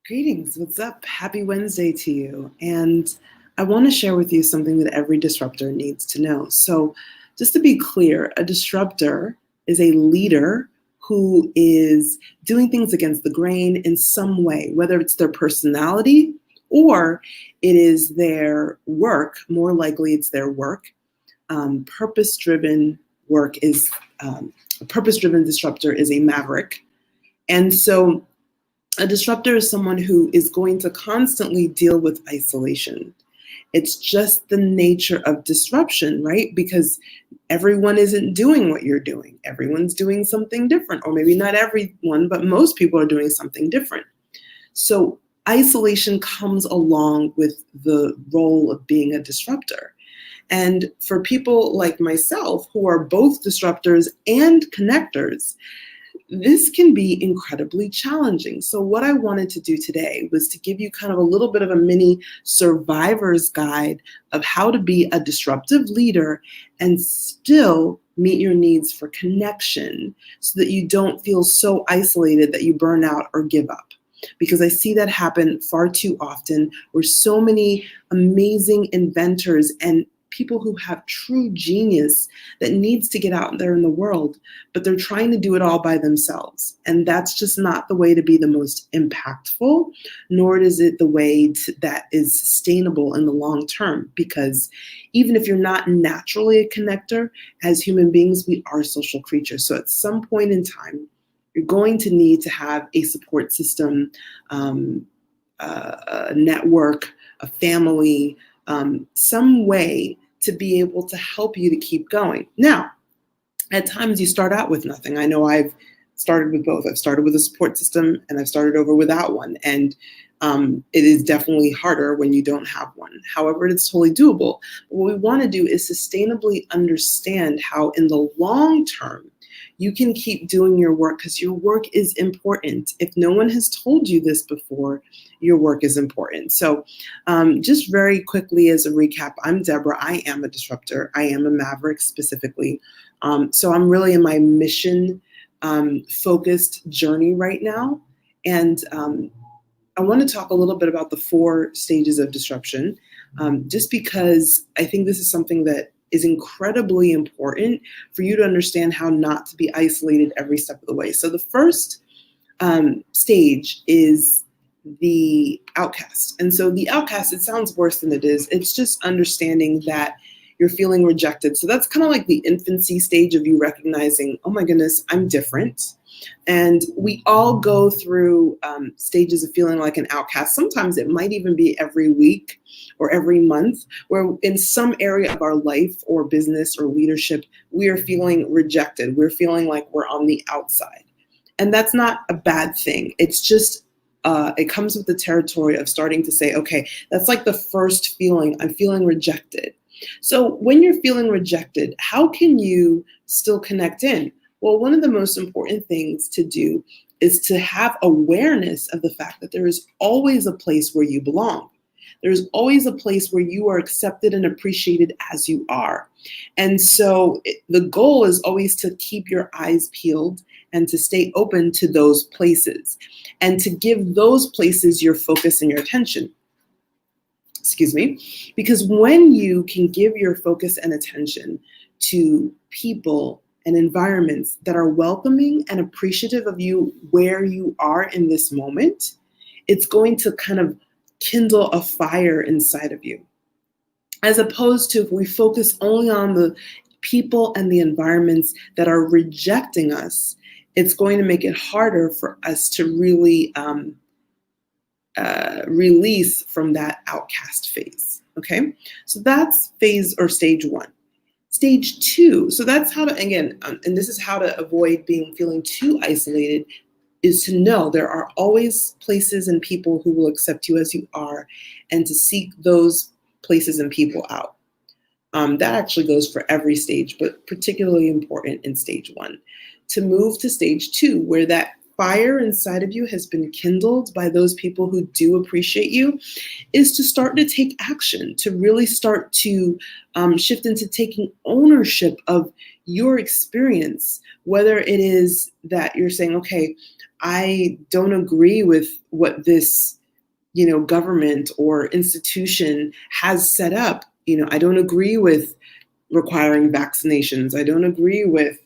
Greetings, what's up? Happy Wednesday to you. And I want to share with you something that every disruptor needs to know. So, just to be clear, a disruptor is a leader who is doing things against the grain in some way, whether it's their personality or it is their work. More likely, it's their work. Purpose-driven work is a purpose-driven disruptor is a maverick. And so a disruptor is someone who is going to constantly deal with isolation. It's just the nature of disruption, right? Because everyone isn't doing what you're doing. Everyone's doing something different, or maybe not everyone, but most people are doing something different. So isolation comes along with the role of being a disruptor. And for people like myself who are both disruptors and connectors, this can be incredibly challenging. So what I wanted to do today was to give you kind of a little bit of a mini survivor's guide of how to be a disruptive leader and still meet your needs for connection so that you don't feel so isolated that you burn out or give up. Because I see that happen far too often, where so many amazing inventors and people who have true genius that needs to get out there in the world, but they're trying to do it all by themselves. And that's just not the way to be the most impactful, nor is it the way that is sustainable in the long term. Because even if you're not naturally a connector, as human beings, we are social creatures. So at some point in time, you're going to need to have a support system, a network, a family, some way to be able to help you to keep going. Now, at times you start out with nothing. I know I've started with both. I've started with a support system and I've started over without one. And it is definitely harder when you don't have one. However, it's totally doable. But what we want to do is sustainably understand how in the long term, you can keep doing your work because your work is important. If no one has told you this before, your work is important. So just very quickly as a recap, I'm Deborah. I am a disruptor. I am a maverick specifically. So I'm really in my mission focused journey right now. And I want to talk a little bit about the 4 stages of disruption, just because I think this is something that is incredibly important for you to understand how not to be isolated every step of the way. So the first stage is the outcast. And so the outcast, it sounds worse than it is. It's just understanding that you're feeling rejected. So that's kind of like the infancy stage of you recognizing, oh my goodness, I'm different. And we all go through stages of feeling like an outcast. Sometimes it might even be every week or every month, where in some area of our life or business or leadership, we are feeling rejected. We're feeling like we're on the outside. And that's not a bad thing. It's just, it comes with the territory of starting to say, okay, that's like the first feeling. I'm feeling rejected. So when you're feeling rejected, how can you still connect in? Well, one of the most important things to do is to have awareness of the fact that there is always a place where you belong. There's always a place where you are accepted and appreciated as you are. And so the goal is always to keep your eyes peeled and to stay open to those places and to give those places your focus and your attention. Excuse me, because when you can give your focus and attention to people and environments that are welcoming and appreciative of you where you are in this moment, it's going to kind of kindle a fire inside of you. As opposed to if we focus only on the people and the environments that are rejecting us, it's going to make it harder for us to really release from that outcast phase. Okay, so that's phase or stage 1. Stage 2, so that's how to, again, and this is how to avoid feeling too isolated, is to know there are always places and people who will accept you as you are, and to seek those places and people out. That actually goes for every stage, but particularly important in stage 1. To move to stage 2, where that fire inside of you has been kindled by those people who do appreciate you, is to start to take action, to really start to shift into taking ownership of your experience, whether it is that you're saying, okay, I don't agree with what this, government or institution has set up. I don't agree with requiring vaccinations. I don't agree with,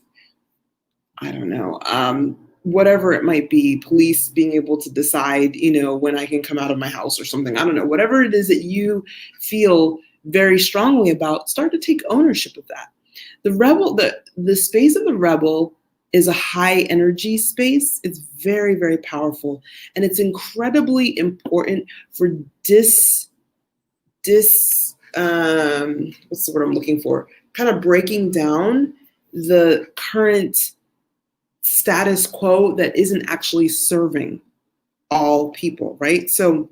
I don't know, whatever it might be, police being able to decide, when I can come out of my house or something. I don't know, whatever it is that you feel very strongly about, start to take ownership of that. The rebel, the space of the rebel is a high energy space. It's very, very powerful. And it's incredibly important for what's the word I'm looking for? Kind of breaking down the current status quo that isn't actually serving all people, right? So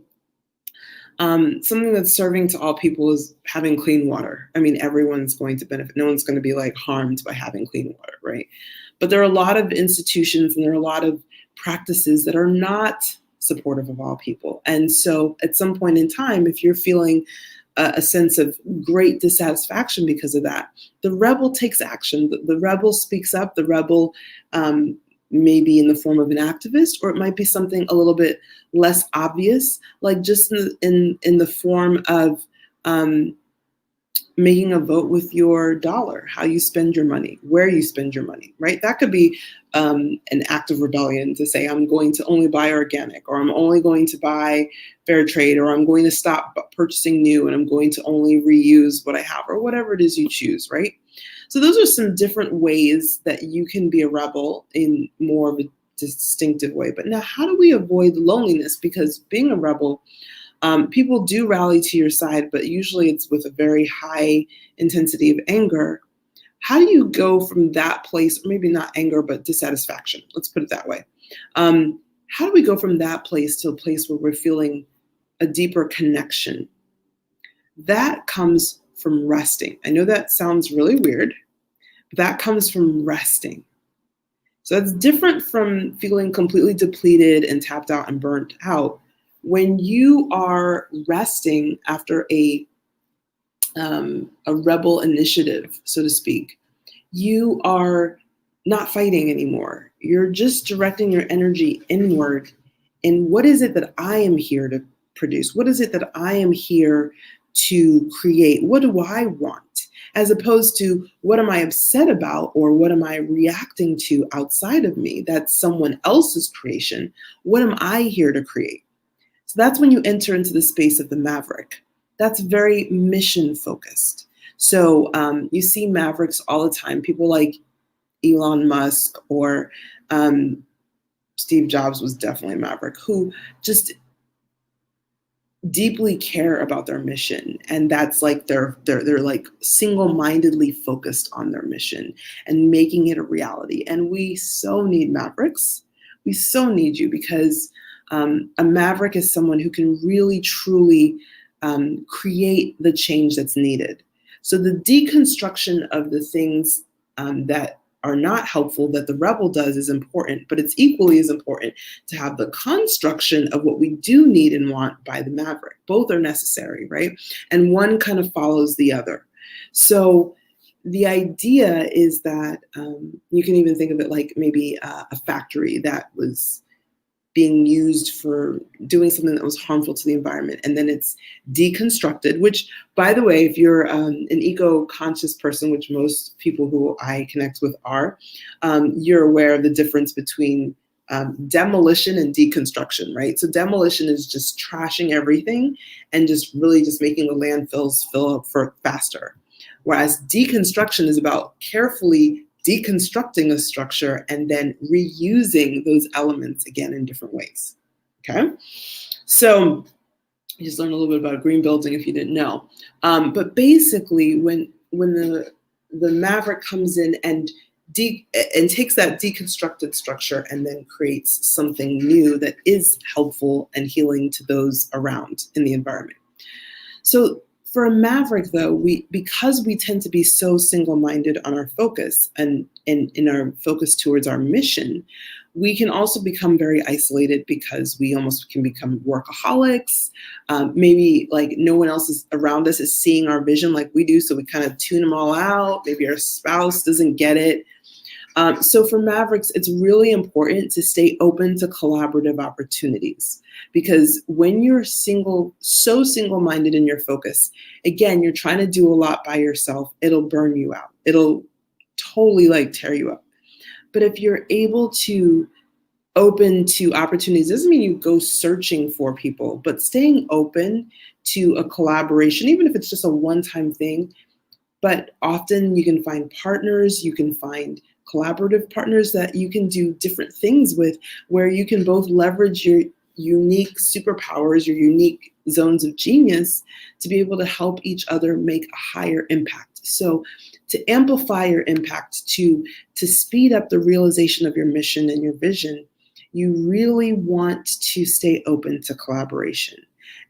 something that's serving to all people is having clean water. I mean, everyone's going to benefit. No one's going to be harmed by having clean water, right? But there are a lot of institutions and there are a lot of practices that are not supportive of all people. And so at some point in time, if you're feeling a sense of great dissatisfaction because of that, the rebel takes action. The rebel speaks up. The rebel may be in the form of an activist, or it might be something a little bit less obvious, like just in the form of making a vote with your dollar, how you spend your money, where you spend your money, right? That could be an act of rebellion to say, I'm going to only buy organic, or I'm only going to buy fair trade, or I'm going to stop purchasing new and I'm going to only reuse what I have, or whatever it is you choose, right? So those are some different ways that you can be a rebel in more of a distinctive way. But now, how do we avoid loneliness? Because being a rebel, people do rally to your side, but usually it's with a very high intensity of anger. How do you go from that place, or maybe not anger, but dissatisfaction? Let's put it that way. How do we go from that place to a place where we're feeling a deeper connection? That comes from resting. I know that sounds really weird, but that comes from resting. So that's different from feeling completely depleted and tapped out and burnt out. When you are resting after a rebel initiative, so to speak, you are not fighting anymore. You're just directing your energy inward. And what is it that I am here to produce? What is it that I am here to create? What do I want? As opposed to, what am I upset about, or what am I reacting to outside of me? That's someone else's creation. What am I here to create? So that's when you enter into the space of the maverick. That's very mission focused. So you see mavericks all the time. People like Elon Musk or Steve Jobs was definitely a maverick, who just deeply care about their mission. And that's like they're like single-mindedly focused on their mission and making it a reality. And we so need mavericks. We so need you, because a maverick is someone who can really, truly create the change that's needed. So the deconstruction of the things that are not helpful that the rebel does is important, but it's equally as important to have the construction of what we do need and want by the maverick. Both are necessary, right? And one kind of follows the other. So the idea is that you can even think of it like maybe a factory that was being used for doing something that was harmful to the environment, and then it's deconstructed, which, by the way, if you're an eco-conscious person, which most people who I connect with are, you're aware of the difference between demolition and deconstruction, right? So demolition is just trashing everything and just really just making the landfills fill up for faster. Whereas deconstruction is about carefully deconstructing a structure and then reusing those elements again in different ways. Okay, so you just learned a little bit about a green building if you didn't know. But basically, when the maverick comes in and takes that deconstructed structure and then creates something new that is helpful and healing to those around in the environment. So for a maverick, though, because we tend to be so single-minded on our focus and in our focus towards our mission, we can also become very isolated because we almost can become workaholics. Maybe like no one else is around us is seeing our vision like we do, so we kind of tune them all out. Maybe our spouse doesn't get it. So for Mavericks, it's really important to stay open to collaborative opportunities, because when you're so single-minded in your focus, again, you're trying to do a lot by yourself, it'll burn you out. It'll totally like tear you up. But if you're able to open to opportunities, doesn't mean you go searching for people, but staying open to a collaboration, even if it's just a one-time thing. But often you can find partners, you can find collaborative partners that you can do different things with, where you can both leverage your unique superpowers, your unique zones of genius, to be able to help each other make a higher impact. So to amplify your impact, to speed up the realization of your mission and your vision, you really want to stay open to collaboration.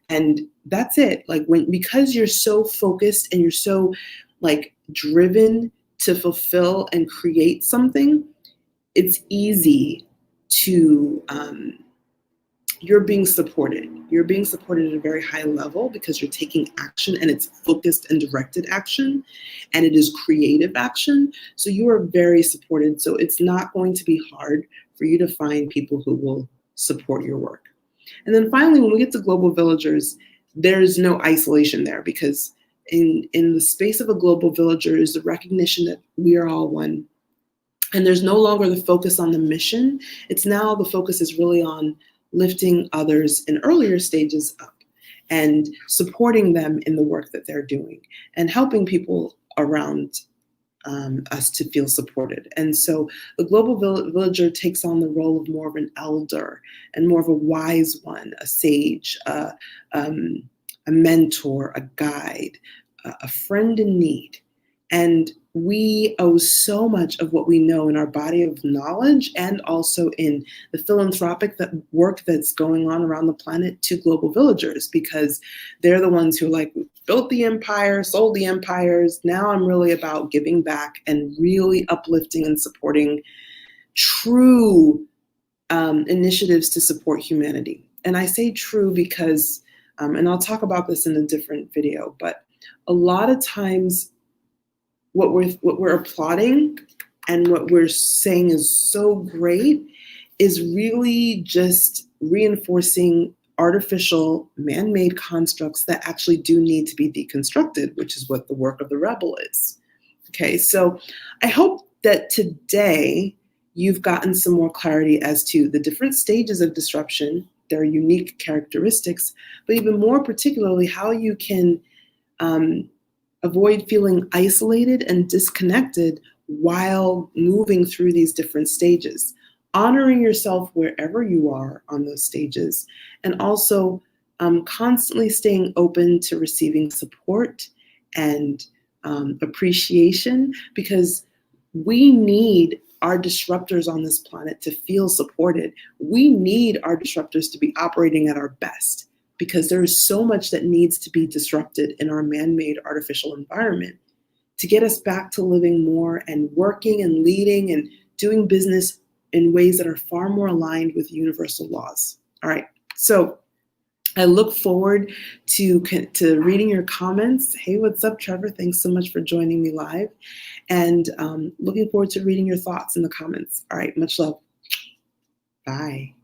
And that's it. Like because you're so focused and you're so like driven to fulfill and create something, it's easy to, you're being supported. You're being supported at a very high level because you're taking action, and it's focused and directed action, and it is creative action. So you are very supported. So it's not going to be hard for you to find people who will support your work. And then finally, when we get to global villagers, there's no isolation there, because in the space of a global villager is the recognition that we are all one. And there's no longer the focus on the mission. It's now the focus is really on lifting others in earlier stages up and supporting them in the work that they're doing and helping people around us to feel supported. And so the global villager takes on the role of more of an elder and more of a wise one, a sage, a mentor, a guide, a friend in need. And we owe so much of what we know in our body of knowledge and also in the philanthropic work that's going on around the planet to global villagers, because they're the ones who like built the empire, sold the empires. Now I'm really about giving back and really uplifting and supporting true initiatives to support humanity. And I say true because, and I'll talk about this in a different video, but a lot of times what we're applauding and what we're saying is so great is really just reinforcing artificial man-made constructs that actually do need to be deconstructed, which is what the work of the rebel is. Okay, so I hope that today you've gotten some more clarity as to the different stages of disruption, their unique characteristics, but even more particularly how you can avoid feeling isolated and disconnected while moving through these different stages, honoring yourself wherever you are on those stages, and also constantly staying open to receiving support and appreciation, because we need our disruptors on this planet to feel supported. We need our disruptors to be operating at our best, because there is so much that needs to be disrupted in our man-made artificial environment to get us back to living more and working and leading and doing business in ways that are far more aligned with universal laws. All right, so I look forward to reading your comments. Hey, what's up, Trevor? Thanks so much for joining me live. And looking forward to reading your thoughts in the comments. All right, much love. Bye.